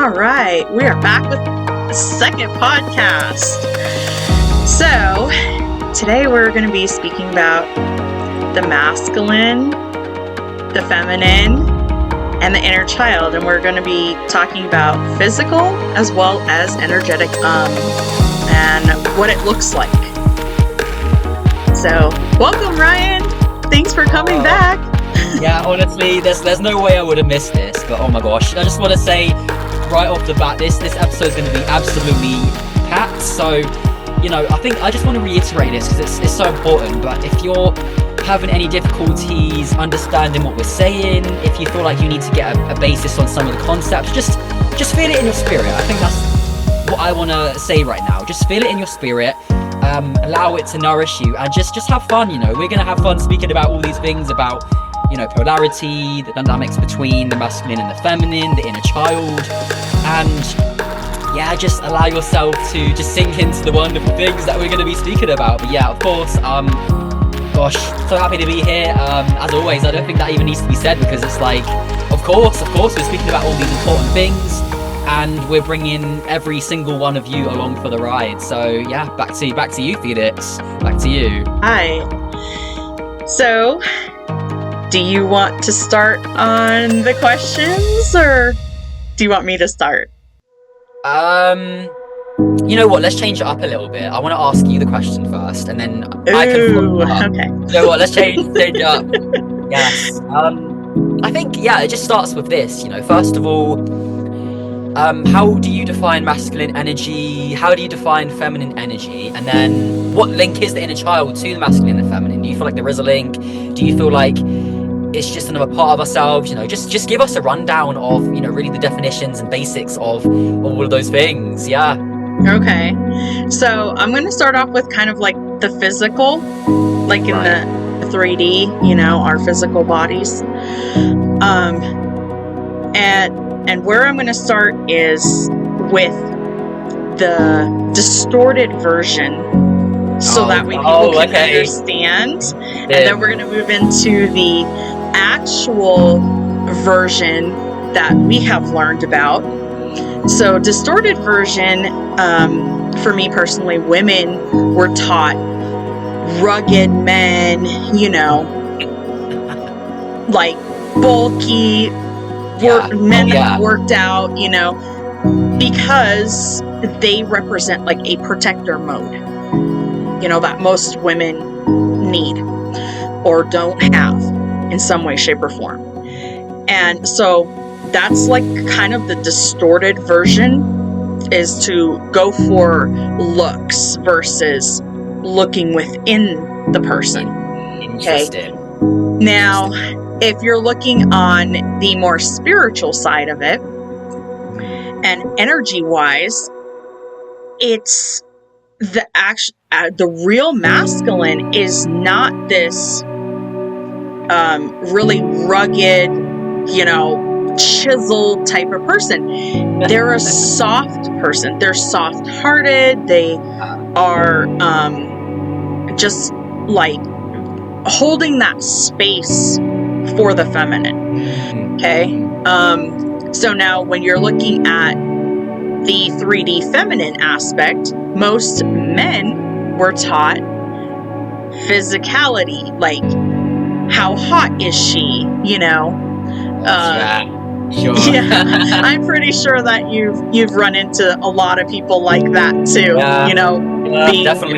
All right, we are back with a second podcast. So, today we're going to be speaking about the masculine, the feminine, and the inner child. And we're going to be talking about physical as well as energetic and what it looks like. So, welcome, Ryan. Thanks for coming back. Yeah, honestly, there's no way I would have missed this, but oh my gosh. I just want to say right off the bat, this episode is going to be absolutely packed. So, I think I just want to reiterate this because it's so important. But if you're having any difficulties understanding what we're saying, if you feel like you need to get a basis on some of the concepts, just feel it in your spirit. I think that's what I want to say right now. Just feel it in your spirit. Allow it to nourish you, and just have fun. We're going to have fun speaking about all these things about polarity, the dynamics between the masculine and the feminine, the inner child, and just allow yourself to just sink into the wonderful things that we're going to be speaking about. But yeah, of course, gosh, so happy to be here. As always, I don't think that even needs to be said because it's like, of course, we're speaking about all these important things, and we're bringing every single one of you along for the ride. So yeah, back to you, Felix. Back to you. Hi. So, do you want to start on the questions, or do you want me to start? You know what? Let's change it up a little bit. I want to ask you the question first, and then I can follow up. Okay. You know what? Let's change it up. Yes. I think it just starts with this. First of all, how do you define masculine energy? How do you define feminine energy? And then, what link is the inner child to the masculine and the feminine? Do you feel like there is a link? Do you feel like it's just another part of ourselves? Just give us a rundown of really the definitions and basics of all of those things. Yeah. Okay, so I'm going to start off with kind of like the physical, like in the 3D, our physical bodies. And where I'm going to start is with the distorted version, so that way people can understand. And then we're going to move into the actual version that we have learned about. So distorted version, for me personally, women were taught rugged men, like bulky men that worked out, because they represent like a protector mode, that most women need or don't have in some way, shape, or form. And so that's like kind of the distorted version, is to go for looks versus looking within the person. Interesting. Okay? Now, if you're looking on the more spiritual side of it, and energy-wise, it's the real masculine is not this really rugged, chiseled type of person. They're a soft person. They're soft-hearted. They are just like holding that space for the feminine. Okay. So now when you're looking at the 3D feminine aspect, most men were taught physicality, like how hot is she, Sure. Yeah, I'm pretty sure that you've run into a lot of people like that too.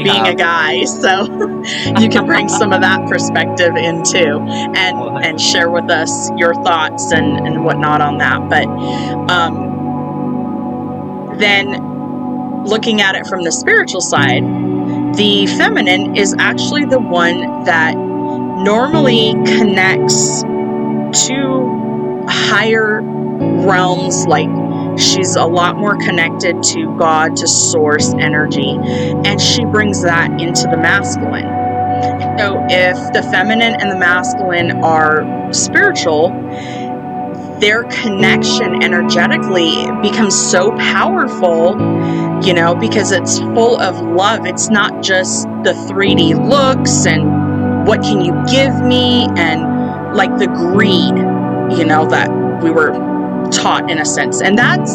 Being a guy, so you can bring some of that perspective in too, and share with us your thoughts and whatnot on that. But then looking at it from the spiritual side, the feminine is actually the one that normally connects to higher realms. Like, she's a lot more connected to God, to source energy, and she brings that into the masculine. So if the feminine and the masculine are spiritual, their connection energetically becomes so powerful, because it's full of love. It's not just the 3D looks and what can you give me, and like the greed, that we were taught, in a sense, and that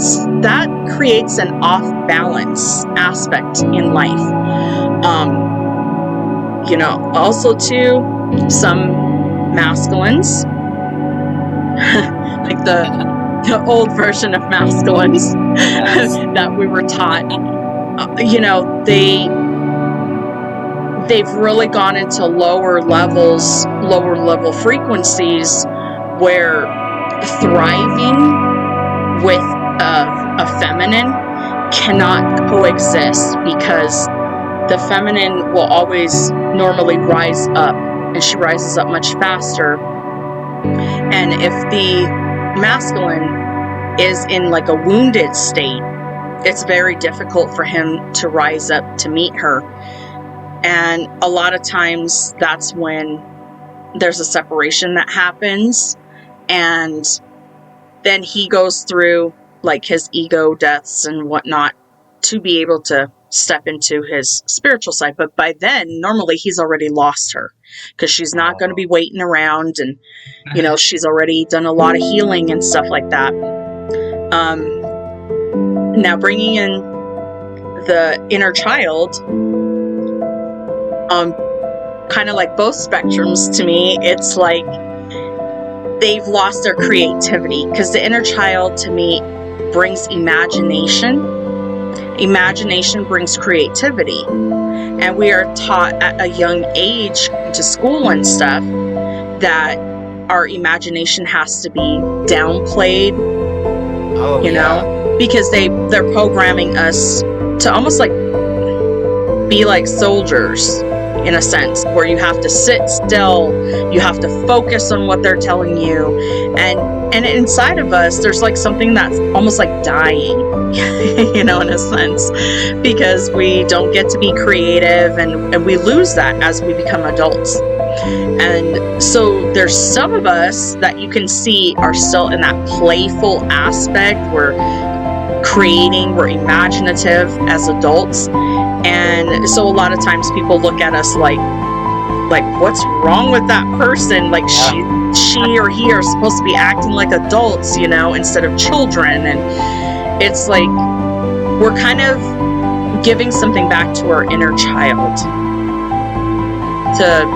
creates an off balance aspect in life. Also too, some masculines, like the old version of masculines that we were taught, they've really gone into lower level frequencies, where thriving with a feminine cannot coexist, because the feminine will always normally rise up, and she rises up much faster. And if the masculine is in like a wounded state, it's very difficult for him to rise up to meet her. And a lot of times that's when there's a separation that happens, and then he goes through like his ego deaths and whatnot to be able to step into his spiritual side. But by then, normally he's already lost her, because she's not going to be waiting around, and she's already done a lot of healing and stuff like that. Now bringing in the inner child, kind of like both spectrums to me, it's like they've lost their creativity, because the inner child to me brings imagination. Imagination brings creativity, and we are taught at a young age to school and stuff that our imagination has to be downplayed. Because they're programming us to almost like be like soldiers, in a sense, where you have to sit still, you have to focus on what they're telling you, and inside of us there's like something that's almost like dying, in a sense, because we don't get to be creative, and we lose that as we become adults. And so there's some of us that you can see are still in that playful aspect. We're creating, we're imaginative as adults. And so a lot of times people look at us like what's wrong with that person? Like she or he are supposed to be acting like adults, instead of children. And it's like we're kind of giving something back to our inner child to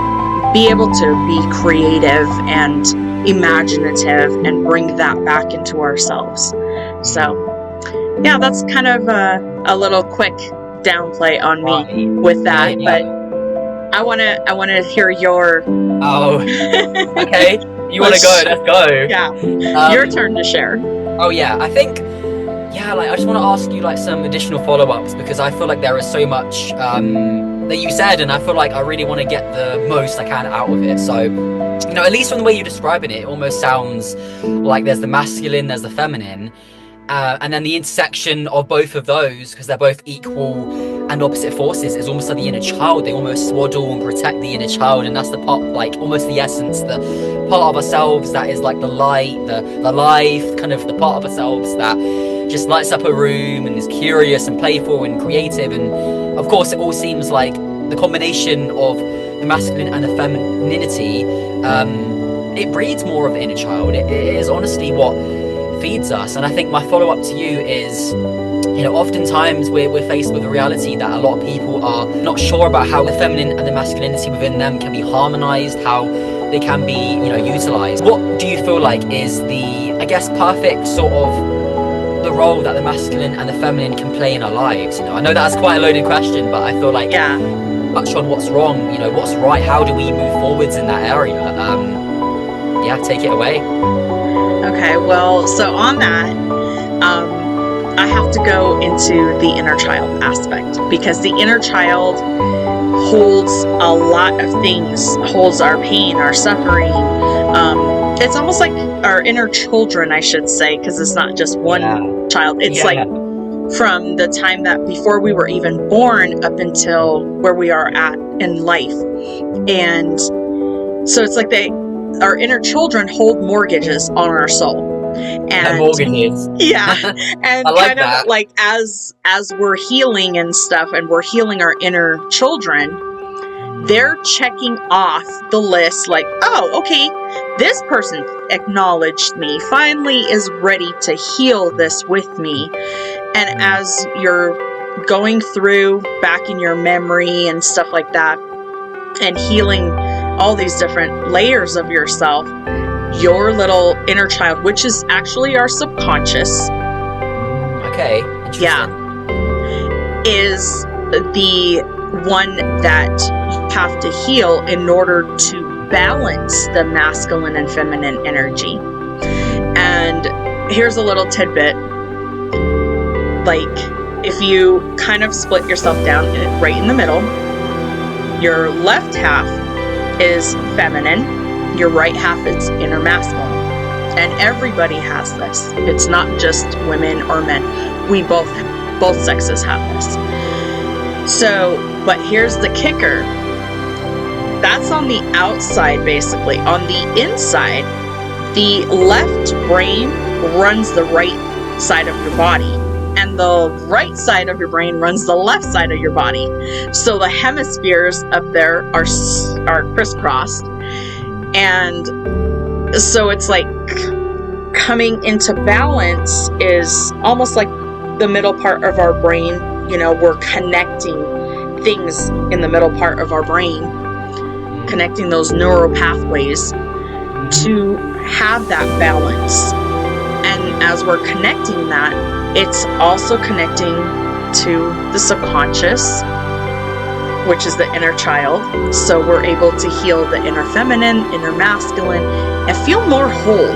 be able to be creative and imaginative and bring that back into ourselves. So yeah, that's kind of a little quick downplay on me with that. But I want to hear your okay, you want to go, let's go. Yeah, your turn to share. I think I just want to ask you like some additional follow-ups, because I feel like there is so much that you said, and I feel like I really want to get the most I can out of it. So at least from the way you're describing it, it almost sounds like there's the masculine, there's the feminine, and then the intersection of both of those, because they're both equal and opposite forces, is almost like the inner child. They almost swaddle and protect the inner child, and that's the part, like almost the essence, the part of ourselves that is like the light, the life, kind of the part of ourselves that just lights up a room and is curious and playful and creative. And of course it all seems like the combination of the masculine and the femininity, it breeds more of the inner child. It is honestly what feeds us. And I think my follow-up to you is, oftentimes we're faced with a reality that a lot of people are not sure about how the feminine and the masculinity within them can be harmonized, how they can be, utilized. What do you feel like is the, perfect sort of the role that the masculine and the feminine can play in our lives? I know that's quite a loaded question, but I feel like touch on what's wrong, what's right, how do we move forwards in that area? Take it away. Okay, well, so on that, I have to go into the inner child aspect, because the inner child holds a lot of things, holds our pain, our suffering. It's almost like our inner children, I should say, because it's not just one child. It's like from the time that before we were even born up until where we are at in life. And so it's like our inner children hold mortgages on our soul. And mortgages. Yeah. And I like kind that. of like as we're healing and stuff, and we're healing our inner children, they're checking off the list like, oh, okay, this person acknowledged me, finally is ready to heal this with me. And as you're going through back in your memory and stuff like that, and healing all these different layers of yourself, your little inner child, which is actually our subconscious, Okay, interesting. yeah, is the one that you have to heal in order to balance the masculine and feminine energy. And here's a little tidbit. Like, if you kind of split yourself down right in the middle, your left half is feminine, your right half is inner masculine. And everybody has this. It's not just women or men. We both sexes have this. So, but here's the kicker. That's on the outside, basically. On the inside, the left brain runs the right side of your body, and the right side of your brain runs the left side of your body. So the hemispheres up there are crisscrossed. And so it's like coming into balance is almost like the middle part of our brain. You know, we're connecting things in the middle part of our brain, connecting those neural pathways to have that balance. And as we're connecting that, it's also connecting to the subconscious, which is the inner child. So we're able to heal the inner feminine, inner masculine, and feel more whole,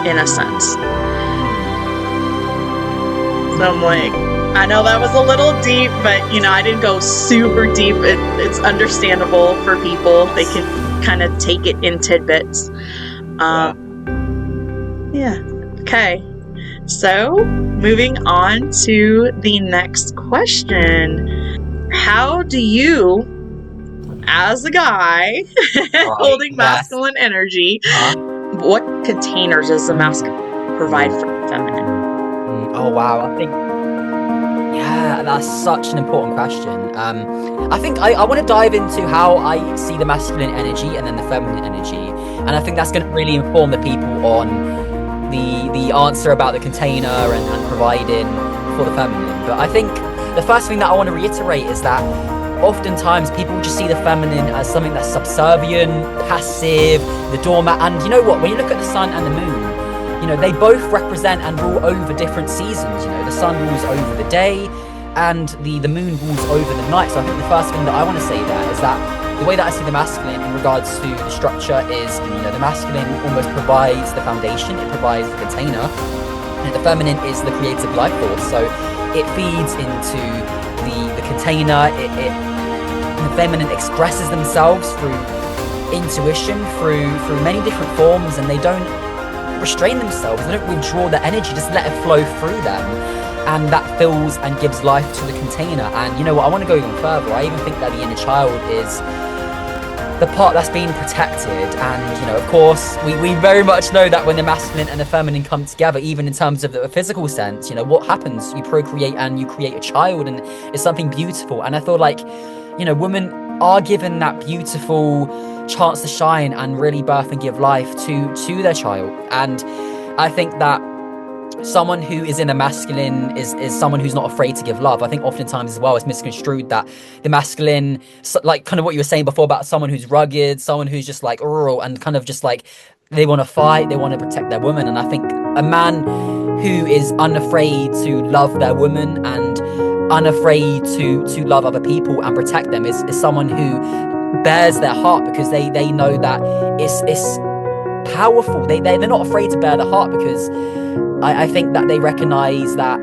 in a sense. So I'm like, I know that was a little deep, but you know, I didn't go super deep. It's understandable for people. They can kind of take it in tidbits. Yeah. Okay. So moving on to the next question. How do you, as a guy holding masculine energy, what containers does the masculine provide for the feminine? Oh wow, I think, yeah, that's such an important question. I think I want to dive into how I see the masculine energy and then the feminine energy, and I think that's going to really inform the people on the answer about the container and providing for the feminine. But I think the first thing that I want to reiterate is that oftentimes people just see the feminine as something that's subservient, passive, the doormat. And you know what, when you look at the sun and the moon, you know, they both represent and rule over different seasons. You know, the sun rules over the day and the moon rules over the night. So I think the first thing that I want to say there is that the way that I see the masculine in regards to the structure is, you know, the masculine almost provides the foundation, it provides the container, and the feminine is the creative life force. So it feeds into the container. The feminine expresses themselves through intuition, through many different forms, and they don't restrain themselves. They don't withdraw their energy, just let it flow through them, and that fills and gives life to the container. And you know what, I want to go even further. I even think that the inner child is the part that's being protected. And you know, of course, we very much know that when the masculine and the feminine come together, even in terms of the physical sense, you know, what happens? You procreate and you create a child, and it's something beautiful. And I feel like, you know, women are given that beautiful chance to shine and really birth and give life to their child. And I think that someone who is in the masculine is someone who's not afraid to give love. I think oftentimes as well it's misconstrued that the masculine, like kind of what you were saying before about someone who's rugged, someone who's just like rural and kind of just like they want to fight, they want to protect their woman. And I think a man who is unafraid to love their woman and unafraid to love other people and protect them is someone who bears their heart, because they know that it's powerful. They're not afraid to bear the heart, because I think that they recognize that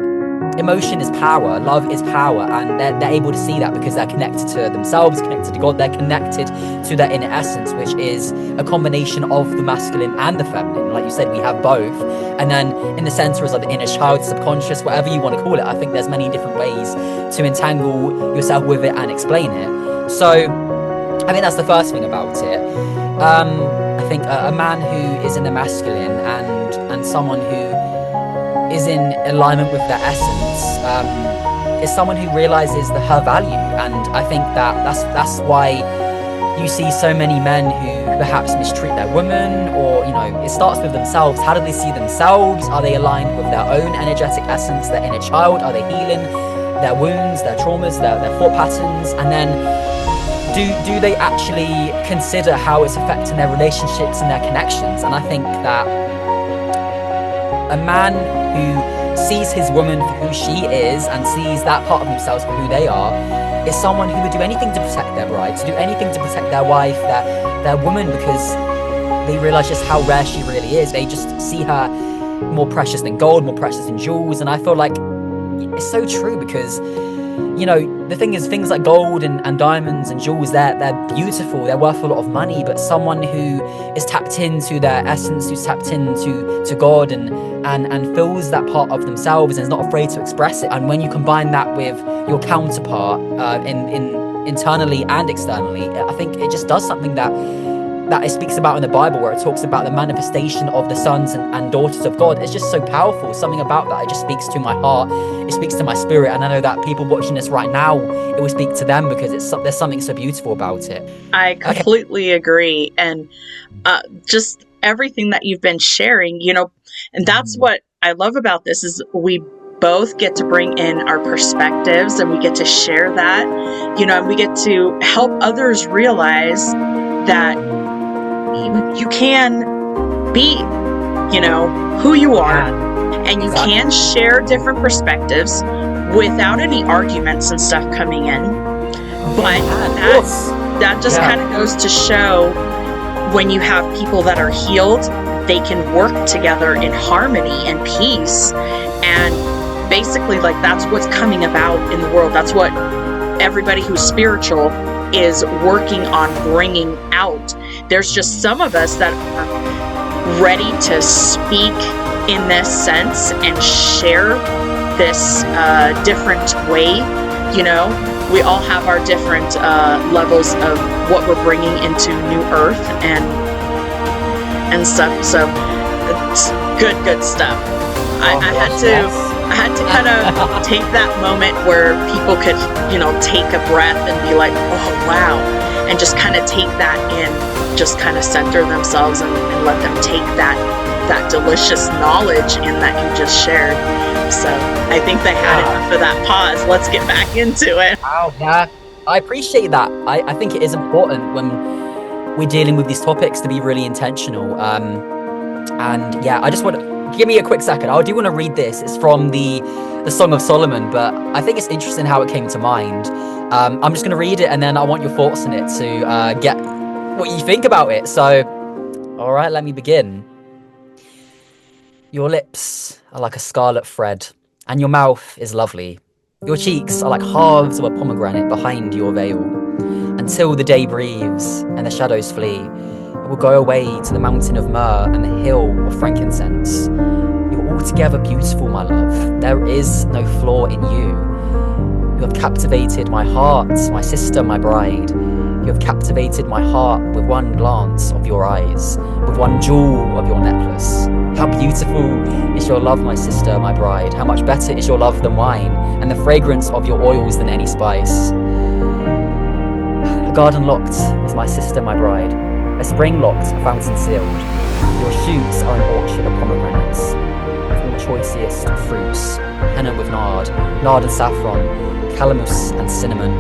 emotion is power, love is power, and they're able to see that because they're connected to themselves, connected to God, they're connected to their inner essence, which is a combination of the masculine and the feminine. Like you said, we have both. And then in the center is like the inner child, subconscious, whatever you want to call it. I think there's many different ways to entangle yourself with it and explain it. So I think that's the first thing about it. I think a man who is in the masculine and someone who is in alignment with their essence is someone who realizes her value. And I think that's why you see so many men who perhaps mistreat their women, or, you know, it starts with themselves. How do they see themselves? Are they aligned with their own energetic essence, their inner child? Are they healing their wounds, their traumas, their thought patterns? And then do they actually consider how it's affecting their relationships and their connections? And I think that a man who sees his woman for who she is and sees that part of themselves for who they are is someone who would do anything to protect their bride, to do anything to protect their wife, their woman, because they realize just how rare she really is. They just see her more precious than gold, more precious than jewels. And I feel like it's so true, because, you know, the thing is, things like gold and diamonds and jewels, they're beautiful, they're worth a lot of money, but someone who is tapped into their essence, who's tapped into God and feels that part of themselves and is not afraid to express it. And when you combine that with your counterpart internally and externally, I think it just does something that it speaks about in the Bible, where it talks about the manifestation of the sons and daughters of God. It's just so powerful. Something about that, it just speaks to my heart, it speaks to my spirit. And I know that people watching this right now, it will speak to them, because there's something so beautiful about it. I completely agree. And just everything that you've been sharing, you know, and that's what I love about this, is we both get to bring in our perspectives, and we get to share that, you know, and we get to help others realize that you can be, you know, who you are, and you can share different perspectives without any arguments and stuff coming in. But that just kind of goes to show, when you have people that are healed, they can work together in harmony and peace. And basically, like, that's what's coming about in the world. That's what everybody who's spiritual is working on bringing out. There's just some of us that are ready to speak in this sense and share this different way. You know, we all have our different levels of what we're bringing into New Earth and stuff. So it's good stuff. I had to kind of take that moment where people could, you know, take a breath and be like, oh, wow. And just kind of take that in, just kind of center themselves and let them take that delicious knowledge in that you just shared. So I think they had enough of that pause. Let's get back into it. Wow, yeah. I appreciate that. I think it is important when we're dealing with these topics to be really intentional. And yeah, I just want to give me a quick second. I do want to read this. It's from the Song of Solomon, but I think it's interesting how it came to mind. I'm just going to read it, and then I want your thoughts on it to get what you think about it. So, all right, let me begin. Your lips are like a scarlet thread, and your mouth is lovely. Your cheeks are like halves of a pomegranate behind your veil. Until the day breathes and the shadows flee, I will go away to the mountain of myrrh and the hill of frankincense. You're altogether beautiful, my love. There is no flaw in you. You have captivated my heart, my sister, my bride. You have captivated my heart with one glance of your eyes, with one jewel of your necklace. How beautiful is your love, my sister, my bride. How much better is your love than wine, and the fragrance of your oils than any spice. A garden locked is my sister, my bride. A spring locked, a fountain sealed. Your shoots are an orchard of pomegranates, with all choicest fruits, henna with nard and saffron, calamus and cinnamon,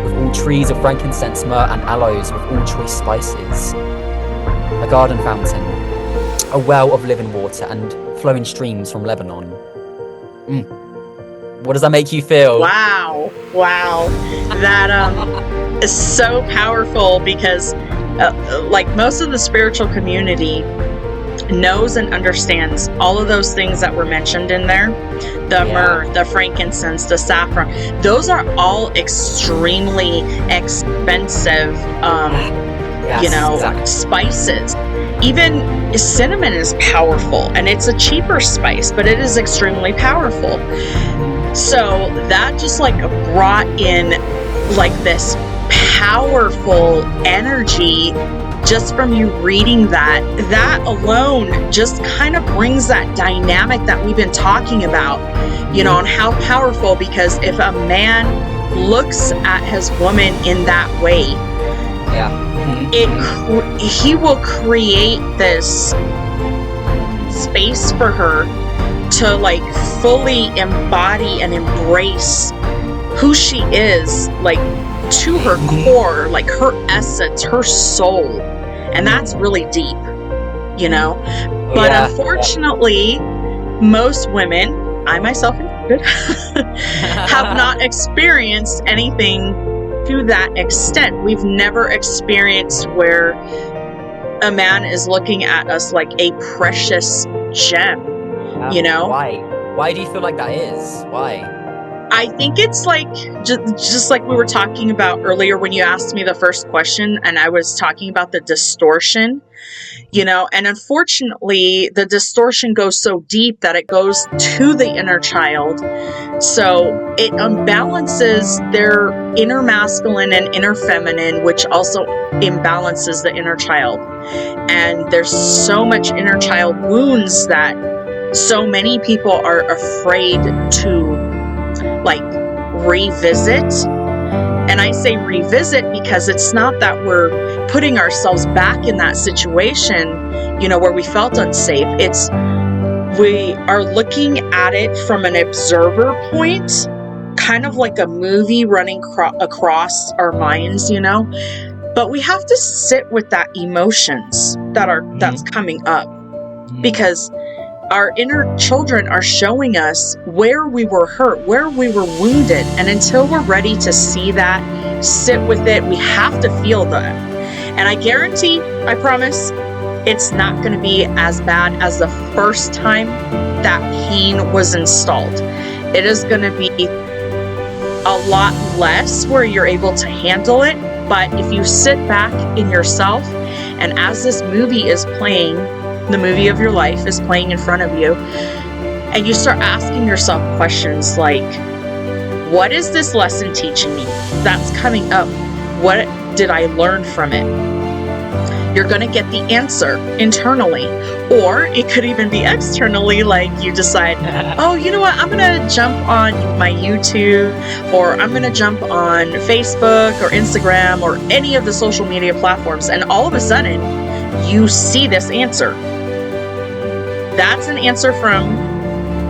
with all trees of frankincense, myrrh and aloes, with all choice spices. A garden fountain, a well of living water, and flowing streams from Lebanon. What does that make you feel? Wow. That is so powerful, because like most of the spiritual community knows and understands all of those things that were mentioned in there. The myrrh, the frankincense, the saffron. Those are all extremely expensive, spices. Even cinnamon is powerful, and it's a cheaper spice, but it is extremely powerful. So that just like brought in like this powerful energy just from you reading that alone just kind of brings that dynamic that we've been talking about, you know, and how powerful, because if a man looks at his woman in that way, he will create this space for her to like fully embody and embrace who she is, like to her core, like her essence, her soul. And that's really deep, you know? But unfortunately, most women, I myself included, have not experienced anything to that extent. We've never experienced where a man is looking at us like a precious gem, you know? Why do you feel like that is? Why? I think it's like, just like we were talking about earlier when you asked me the first question, and I was talking about the distortion, you know, and unfortunately the distortion goes so deep that it goes to the inner child. So it unbalances their inner masculine and inner feminine, which also imbalances the inner child. And there's so much inner child wounds that so many people are afraid to like revisit. And I say revisit because it's not that we're putting ourselves back in that situation, you know, where we felt unsafe. It's we are looking at it from an observer point, kind of like a movie running across our minds, you know. But we have to sit with that emotions that's coming up, because our inner children are showing us where we were hurt, where we were wounded. And until we're ready to see that, sit with it, we have to feel that. And I guarantee, I promise, it's not going to be as bad as the first time that pain was installed. It is going to be a lot less where you're able to handle it. But if you sit back in yourself, and as this movie is playing, the movie of your life is playing in front of you, and you start asking yourself questions like, what is this lesson teaching me that's coming up? What did I learn from it? You're going to get the answer internally, or it could even be externally, like you decide, oh, you know what, I'm going to jump on my YouTube, or I'm going to jump on Facebook or Instagram or any of the social media platforms, and all of a sudden you see this answer. That's an answer from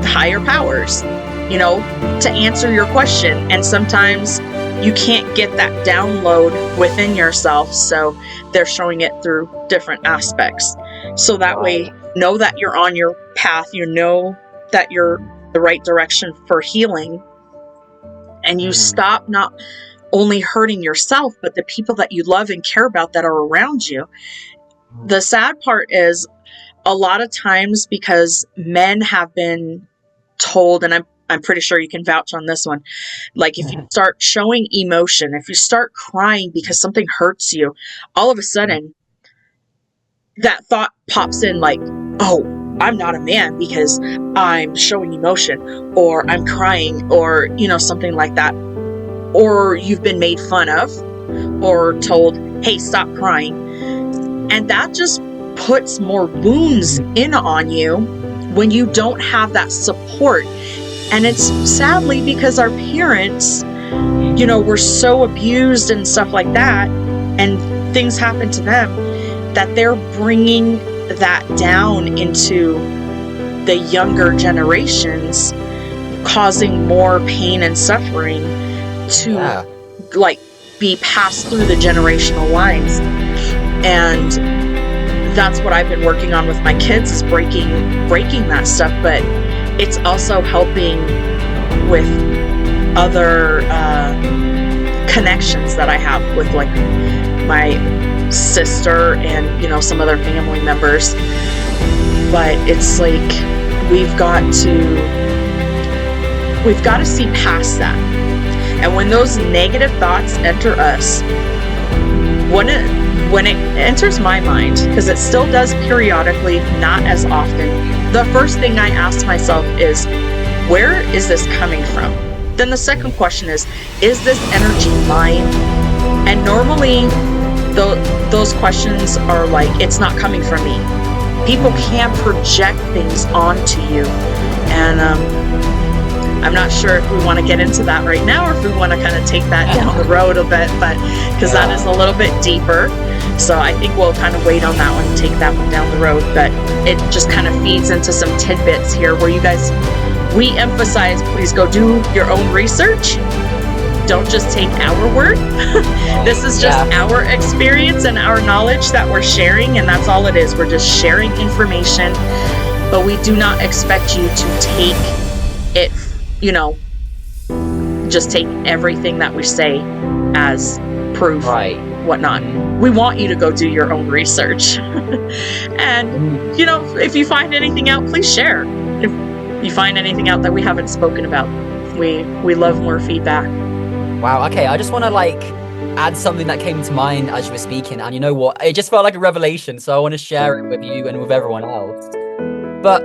higher powers, you know, to answer your question. And sometimes you can't get that download within yourself, so they're showing it through different aspects. So that way, know that you're on your path, you know that you're the right direction for healing, and you stop not only hurting yourself, but the people that you love and care about that are around you. The sad part is, a lot of times, because men have been told, and I'm pretty sure you can vouch on this one, like if you start showing emotion, if you start crying because something hurts you, all of a sudden that thought pops in like, oh, I'm not a man because I'm showing emotion, or I'm crying, or, you know, something like that. Or you've been made fun of or told, hey, stop crying. And that just puts more wounds in on you when you don't have that support. And it's sadly because our parents, you know, were so abused and stuff like that, and things happen to them, that they're bringing that down into the younger generations, causing more pain and suffering to like be passed through the generational lines. And that's what I've been working on with my kids, is breaking that stuff. But it's also helping with other connections that I have with like my sister and, you know, some other family members. But it's like we've got to see past that. And when those negative thoughts enter us, when it enters my mind, because it still does periodically, not as often, the first thing I ask myself is, where is this coming from? Then the second question is this energy mine? And normally those questions are like, it's not coming from me. People can project things onto you. And I'm not sure if we want to get into that right now, or if we want to kind of take that down the road a bit, but because that is a little bit deeper. So I think we'll kind of wait on that one, take that one down the road. But it just kind of feeds into some tidbits here where we emphasize, please go do your own research. Don't just take our word. This is just our experience and our knowledge that we're sharing, and that's all it is. We're just sharing information, but we do not expect you to take it, just take everything that we say as proof, whatnot. We want you to go do your own research. And, if you find anything out, please share. If you find anything out that we haven't spoken about, we love more feedback. Wow, okay, I just want to add something that came to mind as you were speaking, and you know what, it just felt like a revelation, so I want to share it with you and with everyone else. But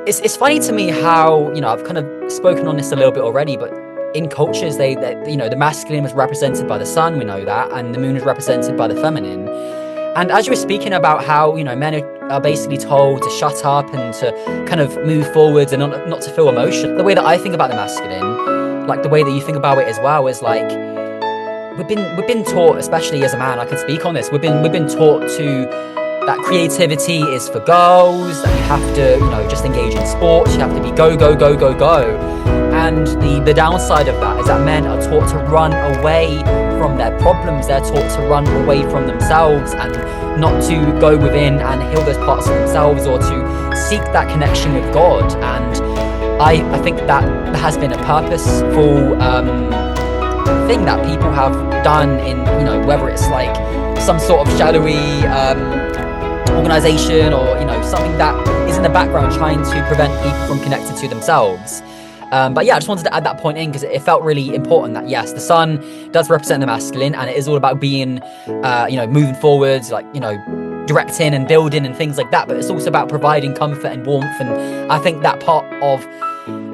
it's funny to me how, I've kind of spoken on this a little bit already, but in cultures, they the masculine was represented by the sun, we know that, and the moon is represented by the feminine. And as you were speaking about how, men are basically told to shut up and to kind of move forwards and not to feel emotion, the way that I think about the masculine, the way that you think about it as well, is we've been taught, especially as a man, I can speak on this, we've been taught that creativity is for girls, that you have to, just engage in sports, you have to be go, go, go, go, go. And the downside of that is that men are taught to run away from their problems, they're taught to run away from themselves and not to go within and heal those parts of themselves or to seek that connection with God. And I think that has been a purposeful thing that people have done in, whether it's some sort of shadowy organization or, something that is in the background trying to prevent people from connecting to themselves. But yeah, I just wanted to add that point in because it felt really important that, yes, the sun does represent the masculine and it is all about being, moving forwards, directing and building and things like that. But it's also about providing comfort and warmth. And I think that part of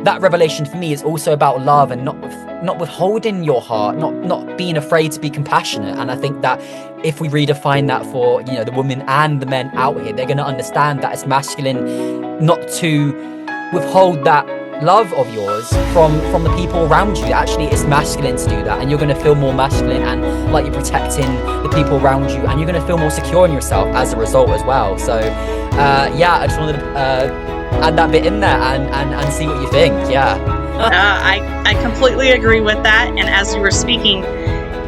that revelation for me is also about love and not withholding your heart, not being afraid to be compassionate. And I think that if we redefine that for, the women and the men out here, they're going to understand that it's masculine not to withhold that love of yours from the people around you. Actually, it's masculine to do that, and you're going to feel more masculine and like you're protecting the people around you, and you're going to feel more secure in yourself as a result as well. So I just wanted to add that bit in there and see what you think. I completely agree with that, and as you were speaking,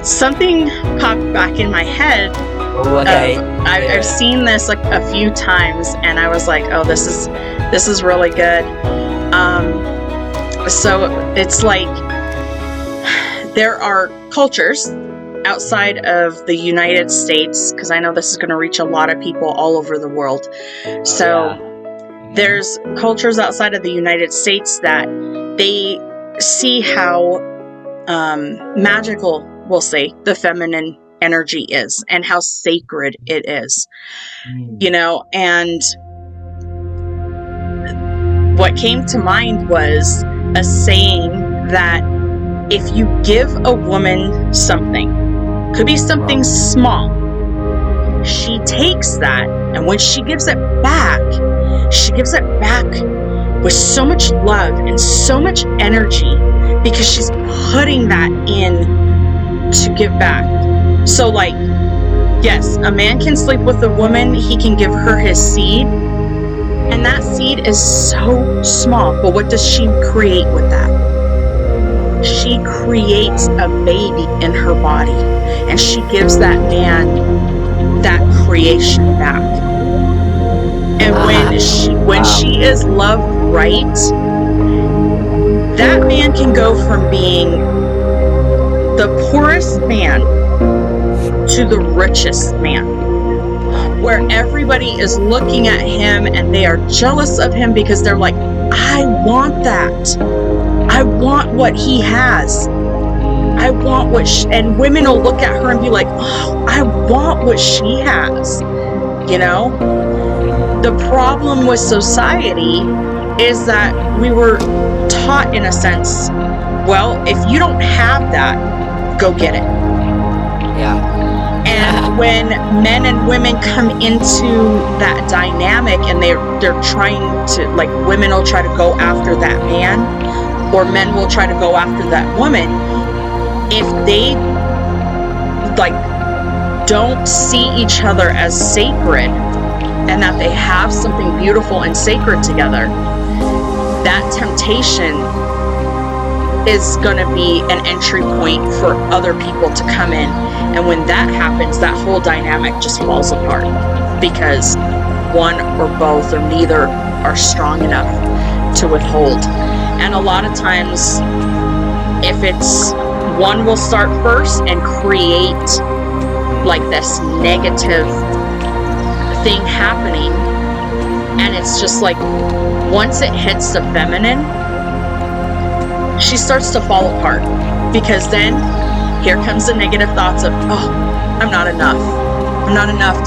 something popped back in my head. I've seen this a few times, and I was like, oh, this is really good. So it's there are cultures outside of the United States, because I know this is going to reach a lot of people all over the world. There's cultures outside of the United States that they see how magical, we'll say, the feminine energy is and how sacred it is, and what came to mind was a saying that if you give a woman something, could be something small, she takes that, and when she gives it back with so much love and so much energy because she's putting that in to give back. So yes, a man can sleep with a woman, he can give her his seed, and that seed is so small, but what does she create with that? She creates a baby in her body, and she gives that man that creation back. And when she is loved right, that man can go from being the poorest man to the richest man, where everybody is looking at him and they are jealous of him because they're like, I want that. I want what he has. I want what and women will look at her and be like, oh, I want what she has. The problem with society is that we were taught, in a sense, well, if you don't have that, go get it. And when men and women come into that dynamic and they're trying to, women will try to go after that man, or men will try to go after that woman, if they don't see each other as sacred and that they have something beautiful and sacred together, that temptation is going to be an entry point for other people to come in. And when that happens, that whole dynamic just falls apart because one or both or neither are strong enough to withhold. And a lot of times, if it's one will start first and create like this negative thing happening, and it's just like once it hits the feminine, she starts to fall apart, because then here comes the negative thoughts of, oh, I'm not enough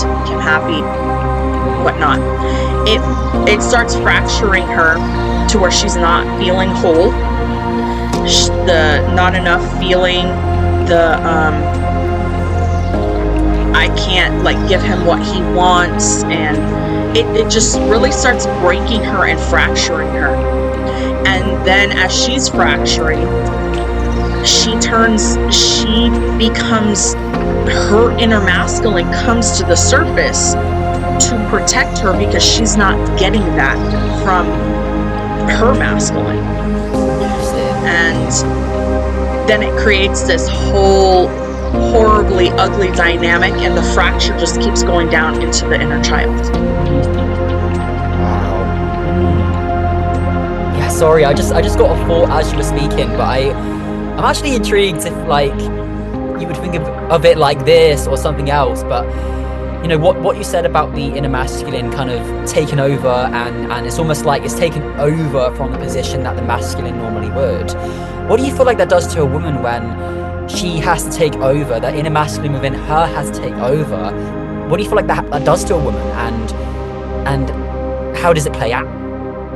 to make him happy, whatnot. It starts fracturing her to where she's not feeling whole, the not enough feeling, the I can't like give him what he wants, and it just really starts breaking her and fracturing her. And then as she's fracturing, she becomes, her inner masculine comes to the surface to protect her, because she's not getting that from her masculine. And then it creates this whole horribly ugly dynamic, and the fracture just keeps going down into the inner child. Yeah, sorry, I just got a thought as you were speaking, but I'm actually intrigued if like you would think of it like this or something else. But you know what you said about the inner masculine kind of taking over, and it's almost like it's taken over from the position that the masculine normally would. What do you feel like that does to a woman when she has to take over, that inner masculine within her has to take over? What do you feel like that does to a woman, and how does it play out?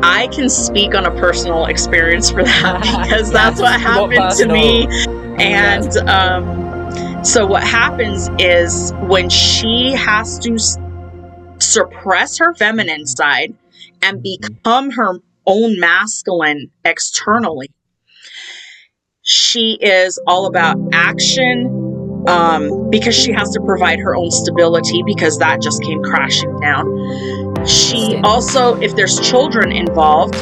I can speak on a personal experience for that, because that's what happened to me. And so what happens is, when she has to suppress her feminine side and become her own masculine externally, she is all about action, because she has to provide her own stability, because that just came crashing down. She also, if there's children involved,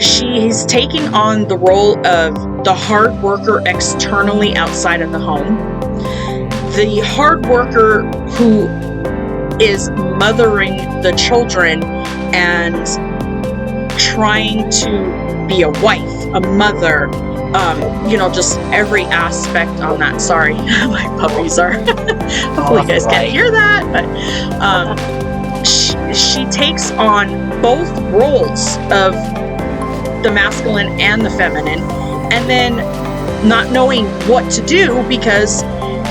she's taking on the role of the hard worker externally outside of the home. The hard worker who is mothering the children and trying to be a wife, a mother, just every aspect on that. Sorry, my puppies are, hopefully you guys can't hear that, but she takes on both roles of the masculine and the feminine, and then not knowing what to do because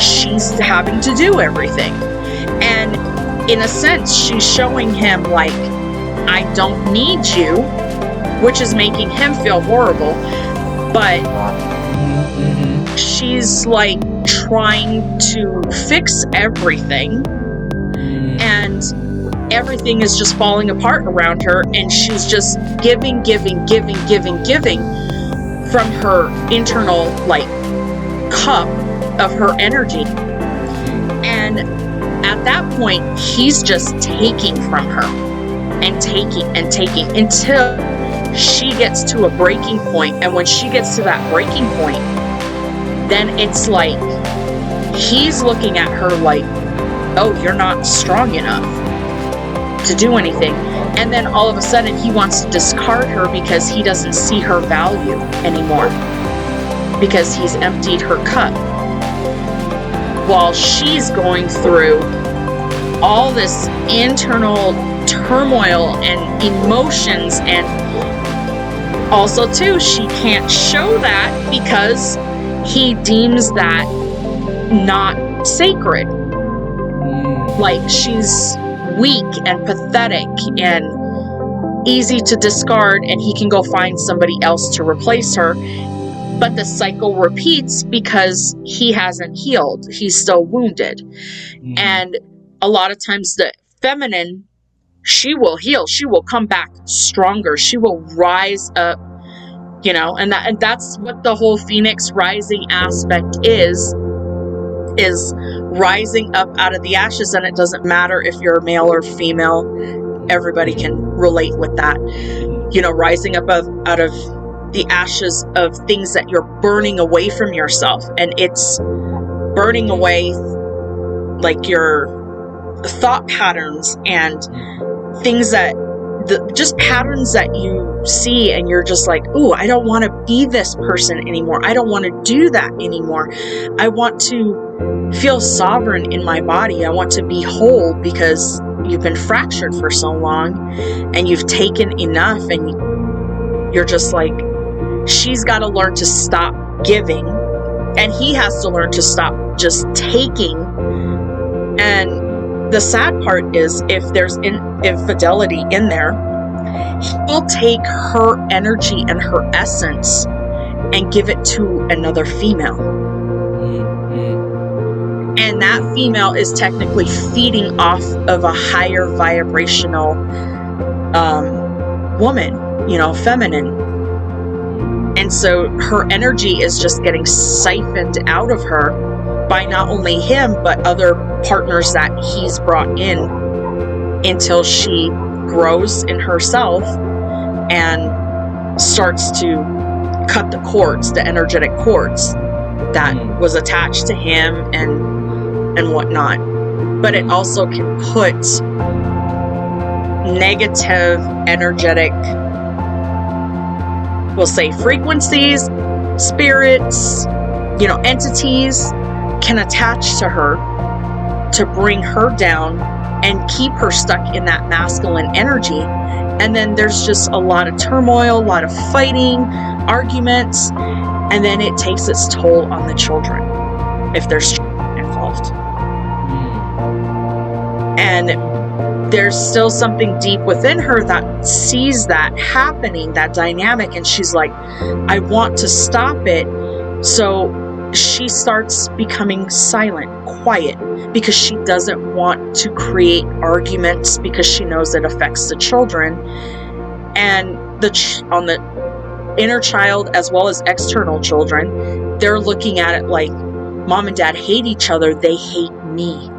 she's having to do everything. And in a sense, she's showing him like, I don't need you, which is making him feel horrible. But she's like trying to fix everything, and everything is just falling apart around her, and she's just giving from her internal like cup of her energy. And at that point, he's just taking from her and taking until she gets to a breaking point. And when she gets to that breaking point, then it's like he's looking at her like, oh, you're not strong enough to do anything. And then all of a sudden he wants to discard her because he doesn't see her value anymore, because he's emptied her cup, while she's going through all this internal turmoil and emotions. And also too, she can't show that because he deems that not sacred, like she's weak and pathetic and easy to discard, and he can go find somebody else to replace her. But the cycle repeats because he hasn't healed. He's still wounded. And a lot of times the feminine, she will heal. She will come back stronger. She will rise up, and that's what the whole Phoenix rising aspect is rising up out of the ashes, and it doesn't matter if you're male or female, everybody can relate with that. You know, rising up out of the ashes of things that you're burning away from yourself, and it's burning away like your thought patterns and things that just patterns that you see, and you're just like, ooh, I don't want to be this person anymore. I don't want to do that anymore. I want to feel sovereign in my body. I want to be whole, because you've been fractured for so long and you've taken enough, and you're just like, she's got to learn to stop giving, and he has to learn to stop just taking. And the sad part is, if there's infidelity in there, he'll take her energy and her essence and give it to another female. And that female is technically feeding off of a higher vibrational woman, you know, feminine. And so her energy is just getting siphoned out of her by not only him, but other partners that he's brought in, until she grows in herself and starts to cut the cords, the energetic cords that was attached to him and whatnot. But it also can put negative energetic, we'll say, frequencies, spirits, you know, entities can attach to her to bring her down and keep her stuck in that masculine energy. And then there's just a lot of turmoil, a lot of fighting, arguments, and then it takes its toll on the children if there's children involved. And there's still something deep within her that sees that happening, that dynamic, and she's like, I want to stop it. So she starts becoming silent, quiet, because she doesn't want to create arguments, because she knows it affects the children. And on the inner child as well as external children, they're looking at it like, mom and dad hate each other, they hate me.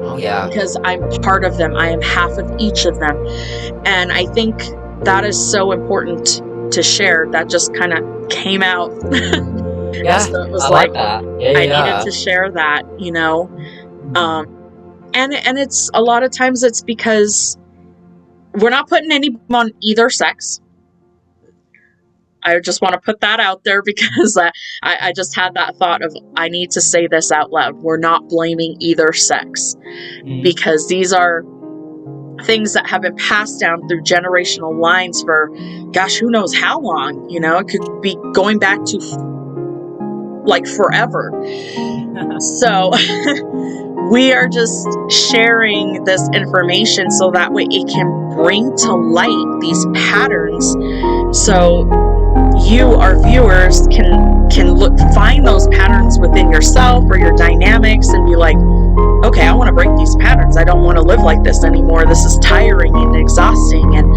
Oh yeah. Because I'm part of them, I am half of each of them. And I think that is so important to share. That just kind of came out. Yeah, so it was I like that. Yeah, I needed to share that, you know. And it's a lot of times it's because we're not putting any on either sex. I just want to put that out there, because I just had that thought of, I need to say this out loud. We're not blaming either sex, because these are things that have been passed down through generational lines for, gosh, who knows how long, you know. It could be going back to like forever. So we are just sharing this information so that way it can bring to light these patterns, so you, our viewers, can find those patterns within yourself or your dynamics and be like, okay, I want to break these patterns. I don't want to live like this anymore. This is tiring and exhausting. And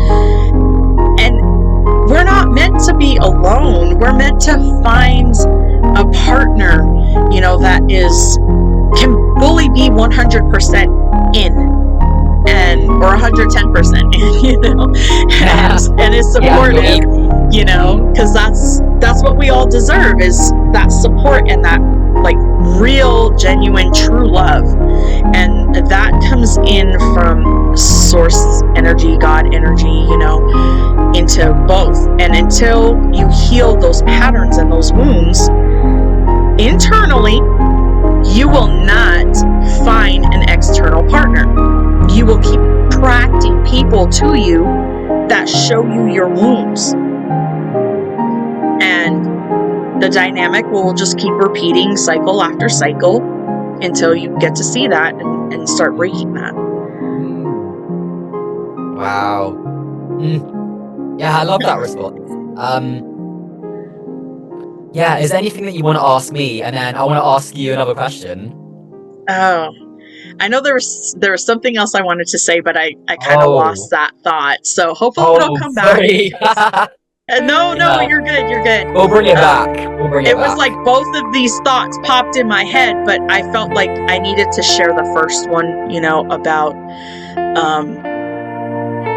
we're not meant to be alone. We're meant to find a partner, you know, that can fully be 100% in, or 110% in, you know, and is supportive, you know, because that's what we all deserve, is that support and that like real, genuine, true love. And that comes in from source energy, God energy, you know, into both. And until you heal those patterns and those wounds internally, you will not find an external partner. You will keep attracting people to you that show you your wounds. And the dynamic will just keep repeating cycle after cycle until you get to see that and start breaking that. Wow. Yeah, I love that response. Yeah, is there anything that you want to ask me? And then I want to ask you another question. Oh, I know there was something else I wanted to say, but I kind of lost that thought. So hopefully it'll come back. No, Yeah. you're good. You're good. We'll bring it back. We'll bring it It was back. like both of these thoughts popped in my head, but I felt like I needed to share the first one, about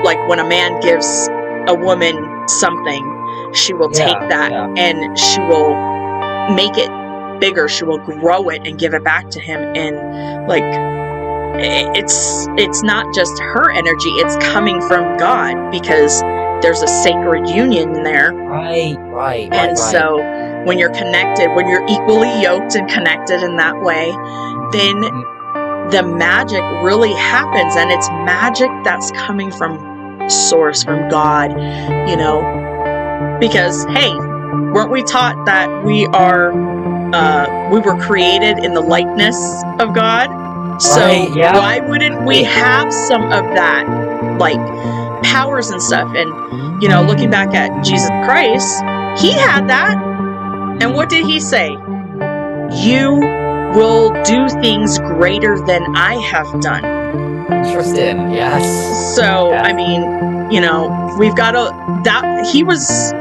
like when a man gives a woman something, she will take that and she will make it bigger. She will grow it and give it back to him. And like, it's not just her energy, it's coming from God, because there's a sacred union there. Right. And so when you're connected, when you're equally yoked and connected in that way, then the magic really happens, and it's magic that's coming from source, from God, because hey, weren't we taught that we were created in the likeness of God? So why wouldn't we have some of that, like, powers and stuff? And looking back at Jesus Christ, he had that. And what did he say? You will do things greater than I have done. Interesting. Yes. So I mean, we've got that he was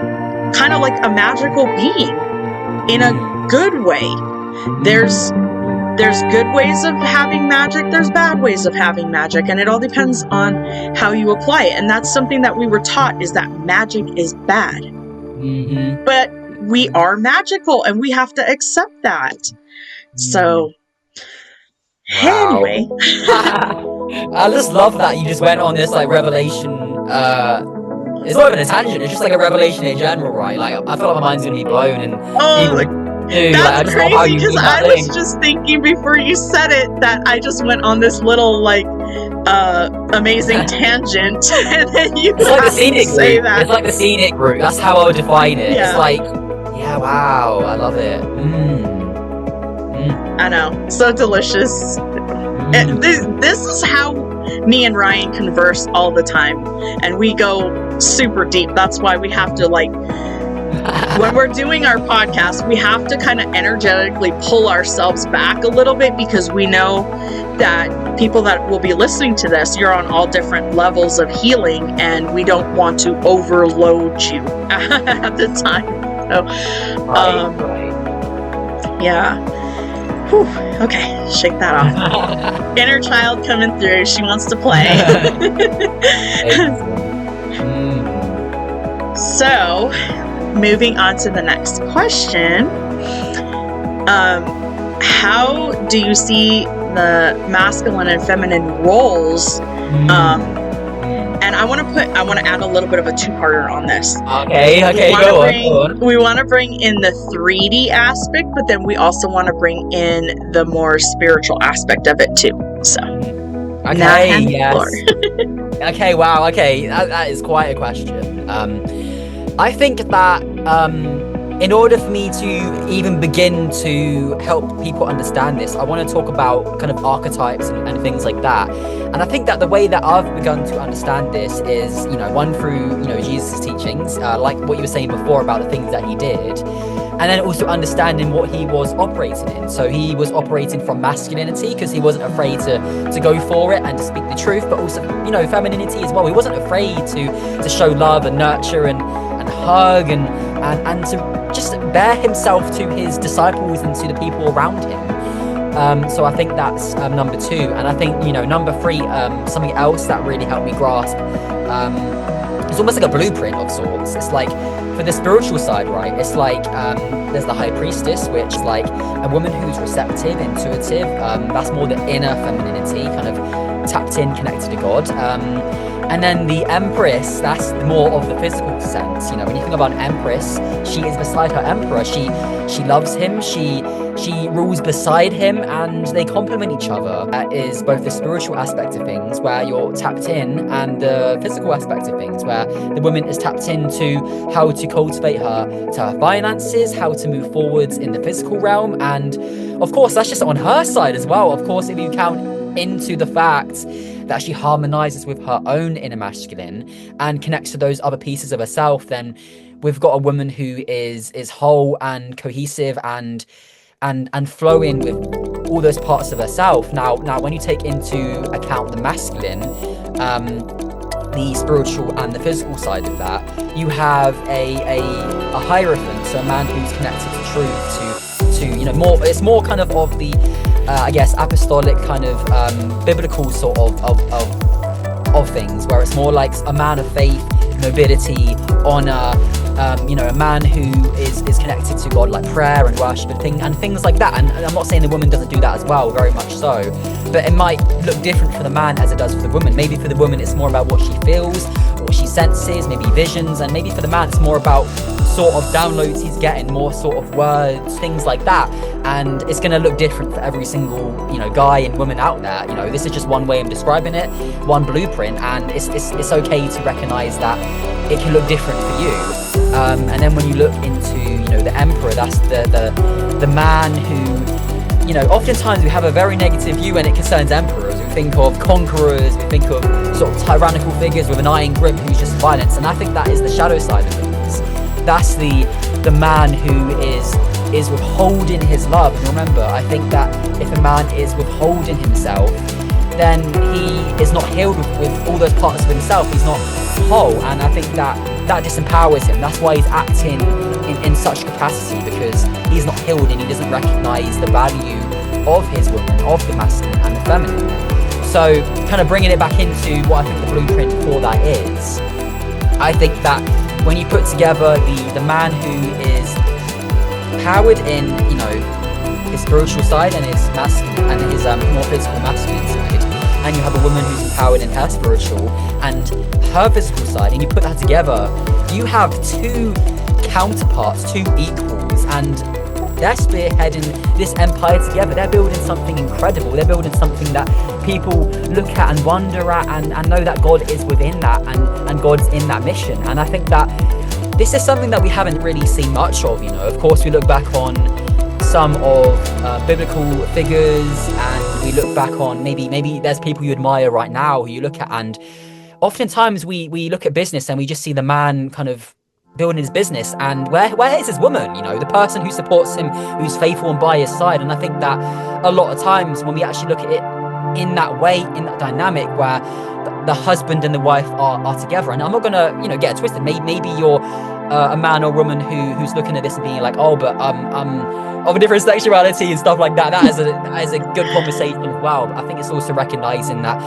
kind of like a magical being in a good way. There's good ways of having magic, there's bad ways of having magic, and it all depends on how you apply it. And that's something that we were taught, is that magic is bad. But we are magical, and we have to accept that. So anyway. I just love that you just went on this like revelation. It's not even a tangent, it's just like a revelation in general, right? Like, I feel like my mind's gonna be blown. And that's crazy, because I was just thinking before you said it that I just went on this little like amazing tangent, and then you it's like the scenic say route. that. It's like the scenic route. That's how I would define it. Yeah. It's like, wow, I love it. I know, so delicious. This is how me and Ryan converse all the time, and we go super deep. That's why we have to, like, when we're doing our podcast, we have to kind of energetically pull ourselves back a little bit, because we know that people that will be listening to this, you're on all different levels of healing, and we don't want to overload you at the time. So, yeah. Whew, okay, shake that off. Inner child coming through. She wants to play. So, moving on to the next question. How do you see the masculine and feminine roles? And I want to add a little bit of a two-parter on this. Okay, go on. We want to bring in the 3D aspect, but then we also want to bring in the more spiritual aspect of it too. So, okay, yes. Okay, wow, okay, that is quite a question. I think that in order for me to even begin to help people understand this, I want to talk about kind of archetypes and things like that. And I think that the way that I've begun to understand this is, one through, Jesus' teachings, like what you were saying before about the things that he did, and then also understanding what he was operating in. So he was operating from masculinity because he wasn't afraid to go for it and to speak the truth, but also, femininity as well. He wasn't afraid to show love and nurture and hug and to just bear himself to his disciples and to the people around him. So I think that's number 2. And I think, number 3, something else that really helped me grasp, it's almost like a blueprint of sorts. It's like, for the spiritual side, right, it's like there's the high priestess, which is like a woman who's receptive, intuitive. That's more the inner femininity, kind of tapped in, connected to God. And then the empress, that's more of the physical sense. When you think about an empress, she is beside her emperor. She loves him. She rules beside him, and they complement each other. That is both the spiritual aspect of things, where you're tapped in, and the physical aspect of things, where the woman is tapped into how to cultivate her finances, how to move forwards in the physical realm. And of course, that's just on her side as well. Of course, if you count into the fact that she harmonizes with her own inner masculine and connects to those other pieces of herself, then we've got a woman who is whole and cohesive and flowing with all those parts of herself. Now when you take into account the masculine, the spiritual and the physical side of that, you have a hierophant, so a man who's connected to truth, to more. It's more kind of the I guess apostolic kind of biblical sort of things, where it's more like a man of faith, nobility, honor, a man who is connected to God, like prayer and worship and things like that. And I'm not saying the woman doesn't do that as well, very much so, but it might look different for the man as it does for the woman. Maybe for the woman it's more about what she feels, what she senses, maybe visions, and maybe for the man it's more about sort of downloads he's getting, more sort of words, things like that. And it's going to look different for every single guy and woman out there. This is just one way of describing it, one blueprint, and it's okay to recognize that it can look different for you. And then when you look into the emperor, that's the man who oftentimes we have a very negative view when it concerns emperors. We think of conquerors, we think of sort of tyrannical figures with an iron grip who's just violence, and I think that is the shadow side of things. That's the man who is withholding his love. And remember, I think that if a man is withholding himself, then he is not healed with all those parts of himself. He's not whole, and I think that disempowers him. That's why he's acting in such capacity, because he's not healed and he doesn't recognize the value of his woman, of the masculine and the feminine. So kind of bringing it back into what I think the blueprint for that is, I think that when you put together the man who is powered in his spiritual side and his masculine and his more physical masculine side, and you have a woman who's empowered in her spiritual and her physical side, and you put that together, you have two counterparts, two equals, and they're spearheading this empire together. They're building something incredible. They're building something that people look at and wonder at and know that God is within that, and God's in that mission. And I think that this is something that we haven't really seen much of. Of course, we look back on some of biblical figures, and we look back on maybe there's people you admire right now who you look at, and oftentimes we look at business and we just see the man kind of building his business, and where is his woman, the person who supports him, who's faithful and by his side. And I think that a lot of times when we actually look at it in that way, in that dynamic where the husband and the wife are together, and I'm not gonna get it twisted, maybe you're a man or woman who's looking at this and being like, oh, but of a different sexuality and stuff like that. That is a good conversation as well. But I think it's also recognizing that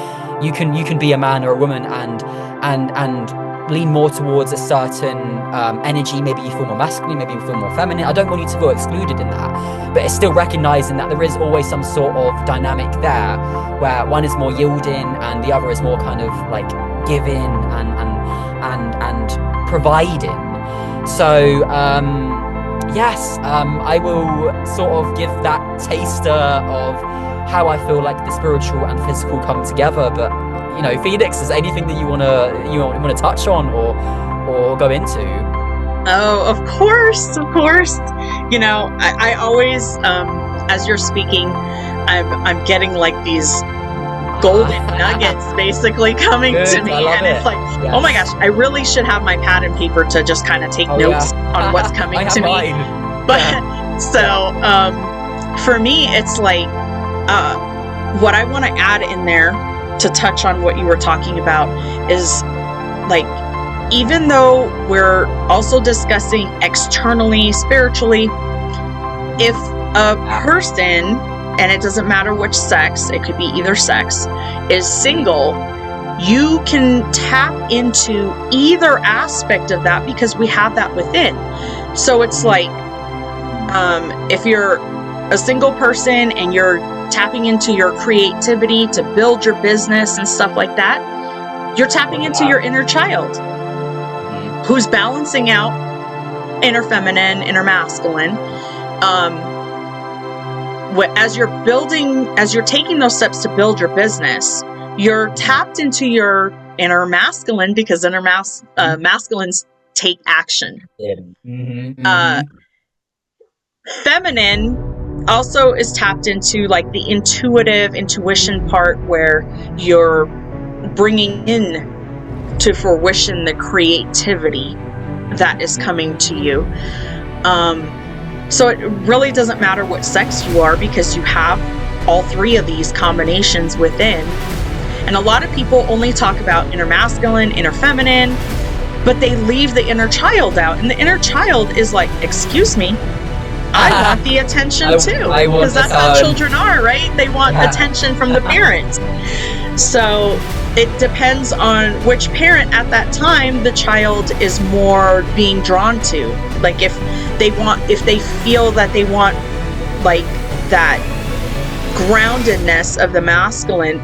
you can be a man or a woman and lean more towards a certain energy. Maybe you feel more masculine, maybe you feel more feminine. I don't want you to go excluded in that, but it's still recognizing that there is always some sort of dynamic there where one is more yielding and the other is more kind of like giving and providing. So yes, I will sort of give that taster of how I feel like the spiritual and physical come together. But Phoenix, is there anything that you wanna touch on or go into? Oh, of course. I always, as you're speaking, I'm getting like these golden nuggets basically coming to me, and it's like, yes. Oh my gosh, I really should have my pad and paper to just kind of take notes on what's coming to me. But so for me, it's like what I want to add in there to touch on what you were talking about is like, even though we're also discussing externally, spiritually, if a person, and it doesn't matter which sex, it could be either sex, is single, you can tap into either aspect of that because we have that within. So it's like, if you're a single person and you're tapping into your creativity to build your business and stuff like that, you're tapping into your inner child who's balancing out inner feminine, inner masculine. As you're taking those steps to build your business, you're tapped into your inner masculine, because inner masculines take action. Feminine also is tapped into like the intuition part, where you're bringing in to fruition the creativity that is coming to you. So it really doesn't matter what sex you are, because you have all three of these combinations within. And a lot of people only talk about inner masculine, inner feminine, but they leave the inner child out. And the inner child is like, excuse me, I want the attention too. Because that's how children are, right? They want attention from the parents. So it depends on which parent at that time the child is more being drawn to. Like if they feel that they want like that groundedness of the masculine,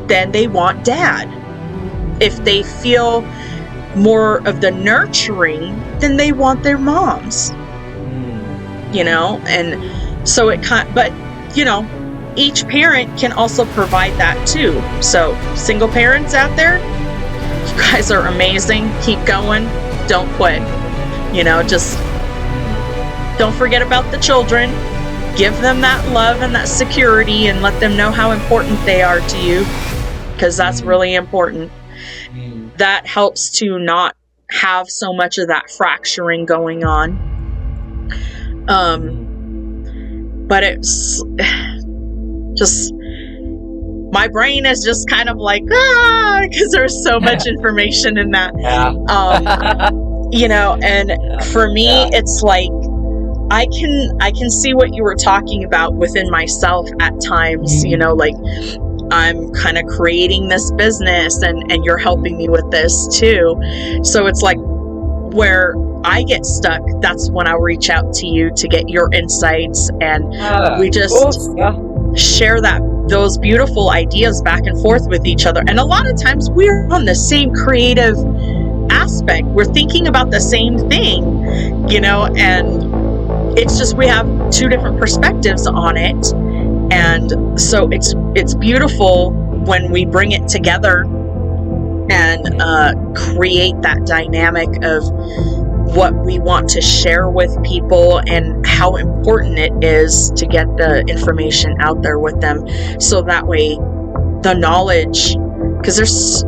then they want dad. If they feel more of the nurturing, then they want their moms. You know, and so but you know, each parent can also provide that too. So single parents out there, you guys are amazing. Keep going. Don't quit. You know, just don't forget about the children. Give them that love and that security and let them know how important they are to you, because that's really important. That helps to not have so much of that fracturing going on. But it's just, my brain is just kind of like, because there's so much information in that. You know, and for me, it's like, I can see what you were talking about within myself at times, you know, like I'm kind of creating this business and you're helping me with this too. So it's like where I get stuck, that's when I'll reach out to you to get your insights, and we just share those beautiful ideas back and forth with each other. And a lot of times we're on the same creative aspect. We're thinking about the same thing, you know, and it's just we have two different perspectives on it. And so it's beautiful when we bring it together and create that dynamic of what we want to share with people and how important it is to get the information out there with them. So that way the knowledge, because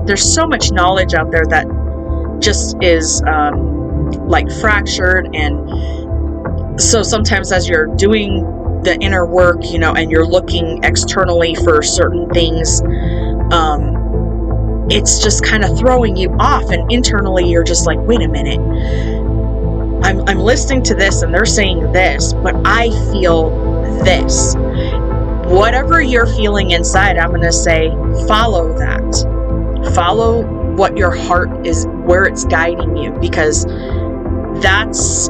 there's so much knowledge out there that just is like fractured. And so sometimes as you're doing the inner work, you know, and you're looking externally for certain things, it's just kind of throwing you off, and internally you're just like, wait a minute, I'm listening to this and they're saying this, but I feel this. Whatever you're feeling inside, I'm going to say, follow that. Follow what your heart is, where it's guiding you, because that's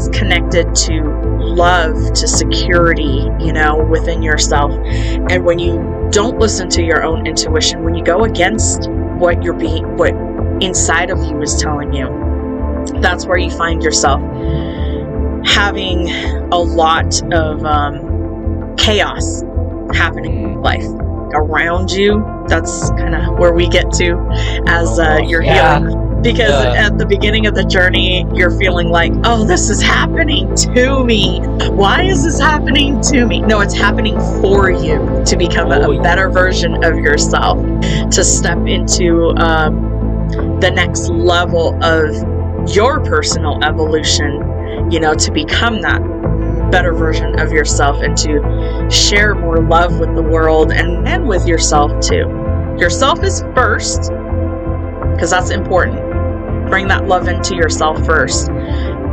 connected to love, to security, you know, within yourself. And when you don't listen to your own intuition, when you go against what inside of you is telling you, that's where you find yourself having a lot of chaos happening in life around you. That's kind of where we get to as you're healing. Because at the beginning of the journey, you're feeling like, oh, this is happening to me. Why is this happening to me? No, it's happening for you to become a better version of yourself, to step into the next level of your personal evolution, you know, to become that better version of yourself and to share more love with the world and with yourself too. Yourself is first, because that's important. Bring that love into yourself first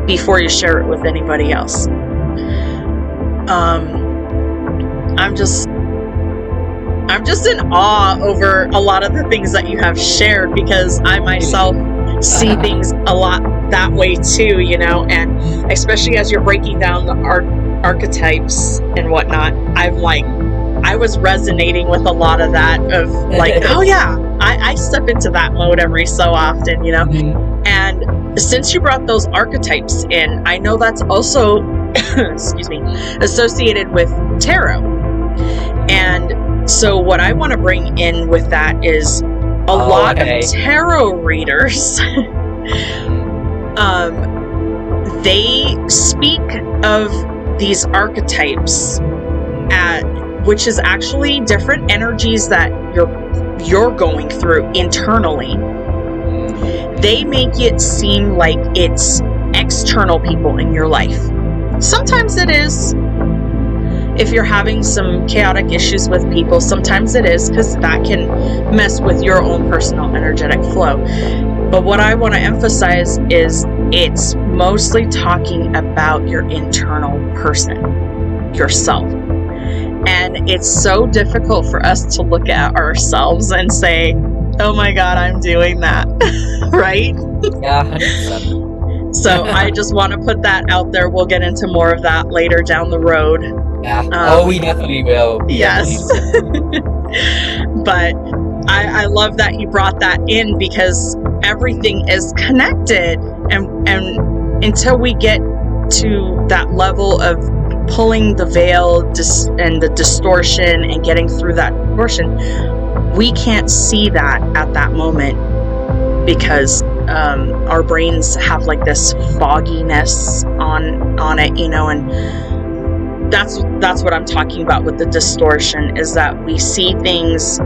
before you share it with anybody else. I'm just in awe over a lot of the things that you have shared, because I myself see things a lot that way too, you know, and especially as you're breaking down the archetypes and whatnot, I was resonating with a lot of that of like, oh yeah, I step into that mode every so often, you know. And since you brought those archetypes in, I know that's also excuse me, associated with tarot. And so what I want to bring in with that is a lot of tarot readers they speak of these archetypes which is actually different energies that you're going through internally. They make it seem like it's external people in your life. Sometimes it is, if you're having some chaotic issues with people, sometimes it is, because that can mess with your own personal energetic flow. But what I want to emphasize is it's mostly talking about your internal person, yourself. And it's so difficult for us to look at ourselves and say, oh my God, I'm doing that, right? Yeah, 100%. So I just want to put that out there. We'll get into more of that later down the road. Yeah. We definitely will. Yes. But I love that you brought that in, because everything is connected. And until we get to that level of pulling the veil and the distortion and getting through that distortion, we can't see that at that moment, because our brains have like this fogginess on it, you know, and that's what I'm talking about with the distortion, is that we see things.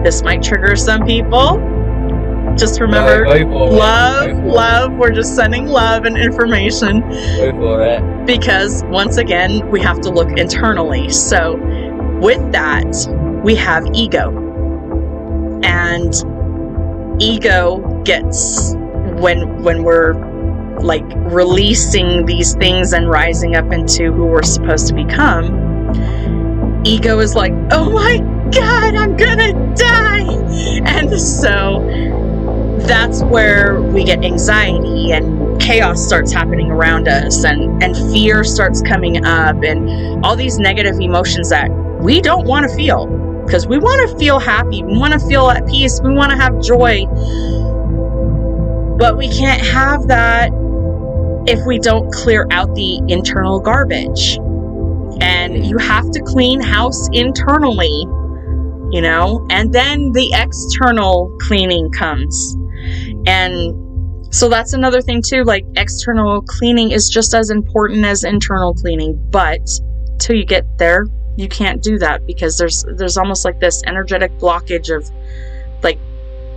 This might trigger some people. Just remember, love. We're just sending love and information. Go for it. Because once again, we have to look internally. So with that, we have ego. And ego gets, when we're like releasing these things and rising up into who we're supposed to become, ego is like, oh my God, I'm gonna die. And so that's where we get anxiety, and chaos starts happening around us, and fear starts coming up, and all these negative emotions that we don't want to feel, because we want to feel happy, we want to feel at peace, we want to have joy. But we can't have that if we don't clear out the internal garbage. And you have to clean house internally, you know, and then the external cleaning comes. And so that's another thing too, like external cleaning is just as important as internal cleaning, but till you get there, you can't do that, because there's almost like this energetic blockage of, like,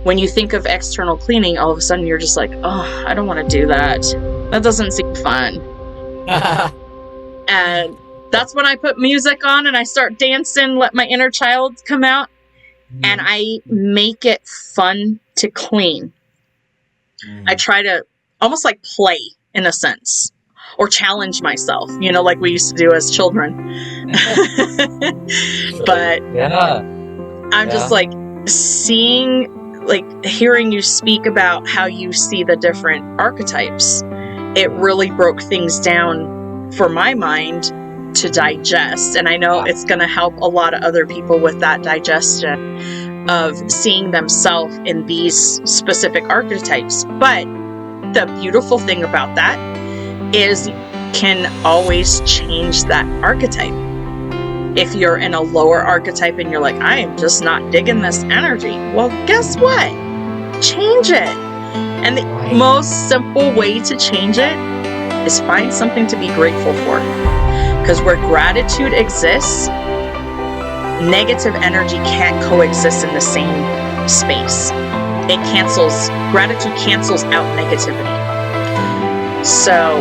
when you think of external cleaning, all of a sudden you're just like, oh, I don't want to do that. That doesn't seem fun. And that's when I put music on and I start dancing, let my inner child come out, and I make it fun to clean. I try to almost like play, in a sense, or challenge myself, you know, like we used to do as children. But I'm just like seeing, like hearing you speak about how you see the different archetypes. It really broke things down for my mind to digest. And I know it's going to help a lot of other people with that digestion of seeing themselves in these specific archetypes. But the beautiful thing about that is you can always change that archetype. If you're in a lower archetype and you're like, I am just not digging this energy, well, guess what? Change it. And the most simple way to change it is find something to be grateful for. Because where gratitude exists, negative energy can't coexist in the same space. Gratitude cancels out negativity. So